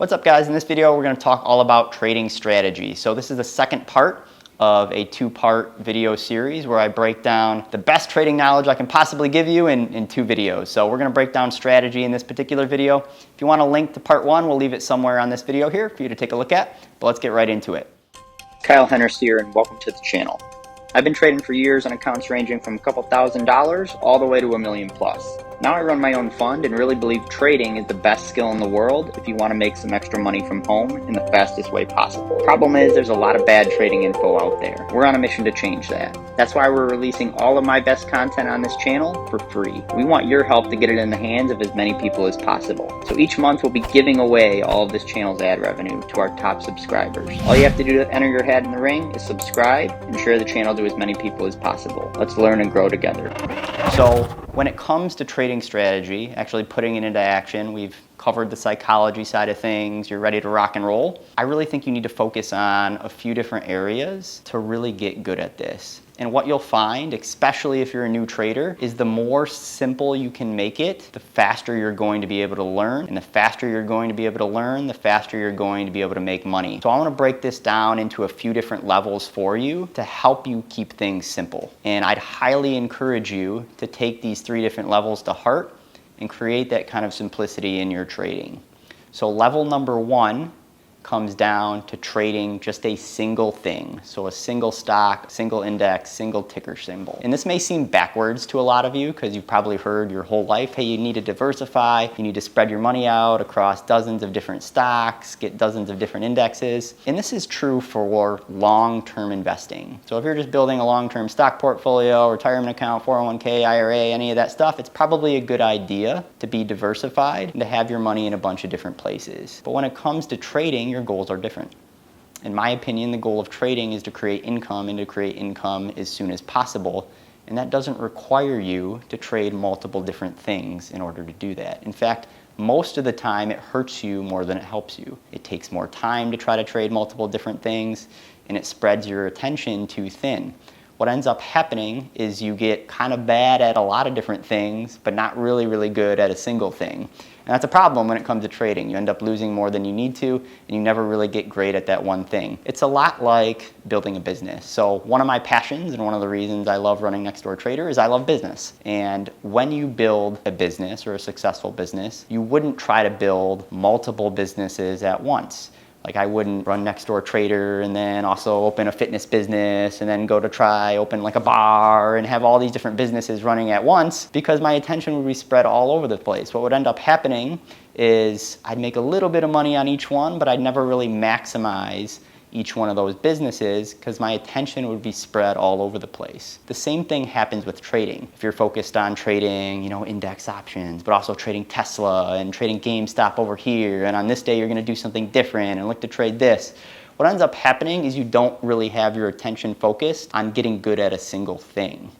What's up, guys? In this video, we're going to talk all about trading strategy. So this is the second part of a two-part video series where I break down the best trading knowledge I can possibly give you in two videos. So we're going to break down strategy in this particular video. If you want a link to part one, we'll leave it somewhere on this video here for you to take a look at. But let's get right into it. Kyle Hennerst here, and welcome to the channel. I've been trading for years on accounts ranging from a couple $1,000s all the way to $1 million plus. Now I run my own fund and really believe trading is the best skill in the world if you want to make some extra money from home in the fastest way possible. Problem is, there's a lot of bad trading info out there. We're on a mission to change that. That's why we're releasing all of my best content on this channel for free. We want your help to get it in the hands of as many people as possible. So each month we'll be giving away all of this channel's ad revenue to our top subscribers. All you have to do to enter your hat in the ring is subscribe and share the channel to as many people as possible. Let's learn and grow together. So when it comes to trading strategy, actually putting it into action, we've covered the psychology side of things, you're ready to rock and roll. I really think you need to focus on a few different areas to really get good at this. And what you'll find, especially if you're a new trader, is the more simple you can make it, the faster you're going to be able to learn. And the faster you're going to be able to learn, the faster you're going to be able to make money. So I want to break this down into a few different levels for you to help you keep things simple. And I'd highly encourage you to take these three different levels to heart and create that kind of simplicity in your trading. So level number one comes down to trading just a single thing. So a single stock, single index, single ticker symbol. And this may seem backwards to a lot of you because you've probably heard your whole life, hey, you need to diversify, you need to spread your money out across dozens of different stocks, get dozens of different indexes. And this is true for long-term investing. So if you're just building a long-term stock portfolio, retirement account, 401k, IRA, any of that stuff, it's probably a good idea to be diversified and to have your money in a bunch of different places. But when it comes to trading, your goals are different. In my opinion, the goal of trading is to create income and to create income as soon as possible. And that doesn't require you to trade multiple different things in order to do that. In fact, most of the time it hurts you more than it helps you. It takes more time to try to trade multiple different things, and it spreads your attention too thin. What ends up happening is you get kind of bad at a lot of different things, but not really good at a single thing. And that's a problem when it comes to trading. You end up losing more than you need to, and you never really get great at that one thing. It's a lot like building a business. So one of my passions and one of the reasons I love running Next Door Trader is I love business. And when you build a business or a successful business, you wouldn't try to build multiple businesses at once. Like I wouldn't run Next Door Trader and then also open a fitness business and then go to try open like a bar and have all these different businesses running at once, because my attention would be spread all over the place. What would end up happening is I'd make a little bit of money on each one, but I'd never really maximize each one of those businesses because my attention would be spread all over the place. The same thing happens with trading. If you're focused on trading, index options, but also trading Tesla and trading GameStop over here, and on this day you're going to do something different and look to trade this, what ends up happening is you don't really have your attention focused on getting good at a single thing.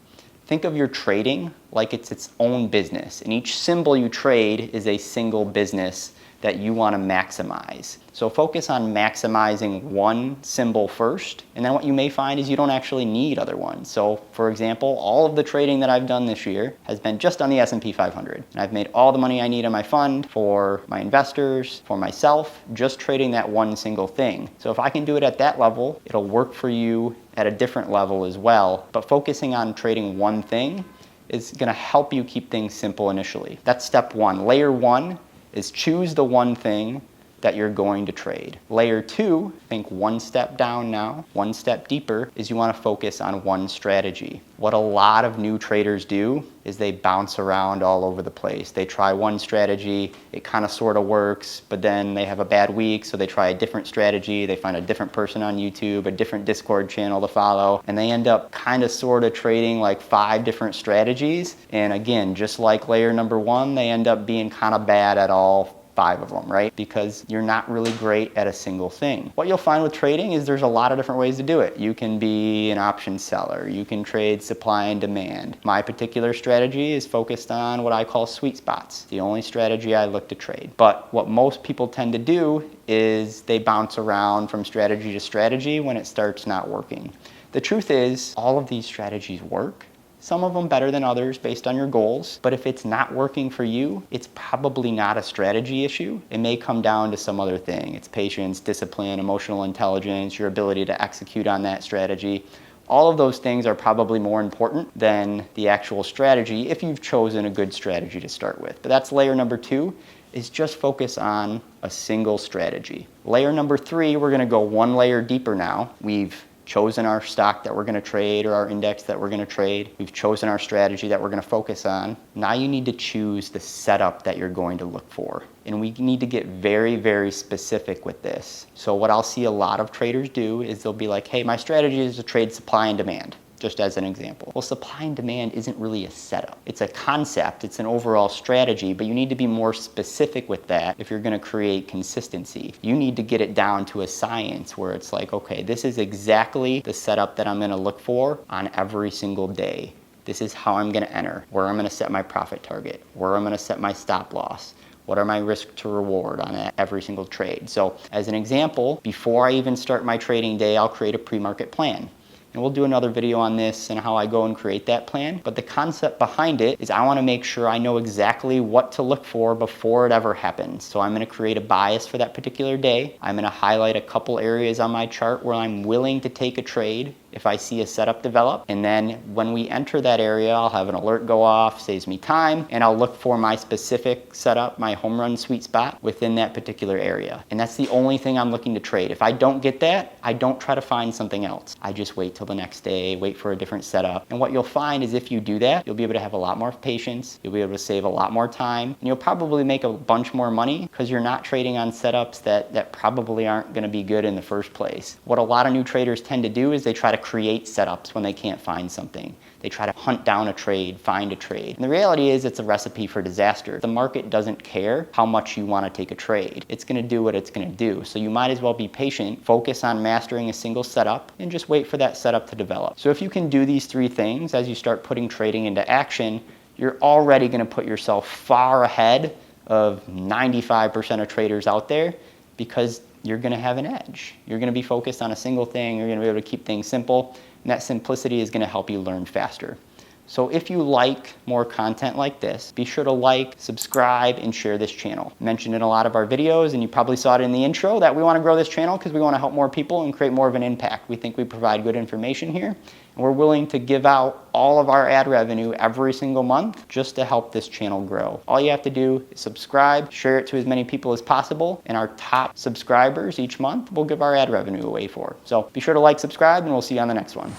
Think of your trading like it's its own business, and each symbol you trade is a single business that you want to maximize. So focus on maximizing one symbol first, and then what you may find is you don't actually need other ones. So for example, all of the trading that I've done this year has been just on the S&P 500. And I've made all the money I need in my fund for my investors, for myself, just trading that one single thing. So if I can do it at that level, it'll work for you at a different level as well. But focusing on trading one thing is gonna help you keep things simple initially. That's step one. Layer one is choose the one thing that you're going to trade. Layer two, think one step down now, one step deeper, is you want to focus on one strategy. What a lot of new traders do is they bounce around all over the place. They try one strategy, it kind of sort of works, but then they have a bad week, so they try a different strategy, they find a different person on YouTube, a different Discord channel to follow, and they end up kind of sort of trading like 5 different strategies. And again, just like layer number one, they end up being kind of bad at all 5 of them, right? Because you're not really great at a single thing. What you'll find with trading is there's a lot of different ways to do it. You can be an option seller. You can trade supply and demand. My particular strategy is focused on what I call sweet spots. The only strategy I look to trade. But what most people tend to do is they bounce around from strategy to strategy when it starts not working. The truth is, all of these strategies work. Some of them better than others based on your goals. But if it's not working for you, it's probably not a strategy issue. It may come down to some other thing. It's patience, discipline, emotional intelligence, your ability to execute on that strategy. All of those things are probably more important than the actual strategy if you've chosen a good strategy to start with. But that's layer number 2, is just focus on a single strategy. Layer number 3, we're gonna go one layer deeper now. We've chosen our stock that we're going to trade or our index that we're going to trade. We've chosen our strategy that we're going to focus on. Now you need to choose the setup that you're going to look for. And we need to get very, very specific with this. So what I'll see a lot of traders do is they'll be like, hey, my strategy is to trade supply and demand. Just as an example. Well, supply and demand isn't really a setup. It's a concept, it's an overall strategy, but you need to be more specific with that if you're gonna create consistency. You need to get it down to a science where it's like, okay, this is exactly the setup that I'm gonna look for on every single day. This is how I'm gonna enter, where I'm gonna set my profit target, where I'm gonna set my stop loss. What are my risk to reward on every single trade? So as an example, before I even start my trading day, I'll create a pre-market plan. And we'll do another video on this and how I go and create that plan. But the concept behind it is I want to make sure I know exactly what to look for before it ever happens. So I'm going to create a bias for that particular day. I'm going to highlight a couple areas on my chart where I'm willing to take a trade if I see a setup develop. And then when we enter that area, I'll have an alert go off, saves me time, and I'll look for my specific setup, my home run sweet spot within that particular area. And that's the only thing I'm looking to trade. If I don't get that, I don't try to find something else. I just wait till the next day, wait for a different setup. And what you'll find is if you do that, you'll be able to have a lot more patience, you'll be able to save a lot more time, and you'll probably make a bunch more money because you're not trading on setups that probably aren't going to be good in the first place. What a lot of new traders tend to do is they try to create setups when they can't find something. They try to hunt down a trade, find a trade. And the reality is it's a recipe for disaster. The market doesn't care how much you want to take a trade. It's going to do what it's going to do. So you might as well be patient, focus on mastering a single setup, and just wait for that setup to develop. So if you can do these 3 things as you start putting trading into action, you're already going to put yourself far ahead of 95% of traders out there because you're going to have an edge. You're going to be focused on a single thing. You're going to be able to keep things simple. And that simplicity is going to help you learn faster. So if you like more content like this, be sure to like, subscribe, and share this channel. Mentioned in a lot of our videos, and you probably saw it in the intro, that we want to grow this channel because we want to help more people and create more of an impact. We think we provide good information here, and we're willing to give out all of our ad revenue every single month just to help this channel grow. All you have to do is subscribe, share it to as many people as possible, and our top subscribers each month we'll give our ad revenue away for. So be sure to like, subscribe, and we'll see you on the next one.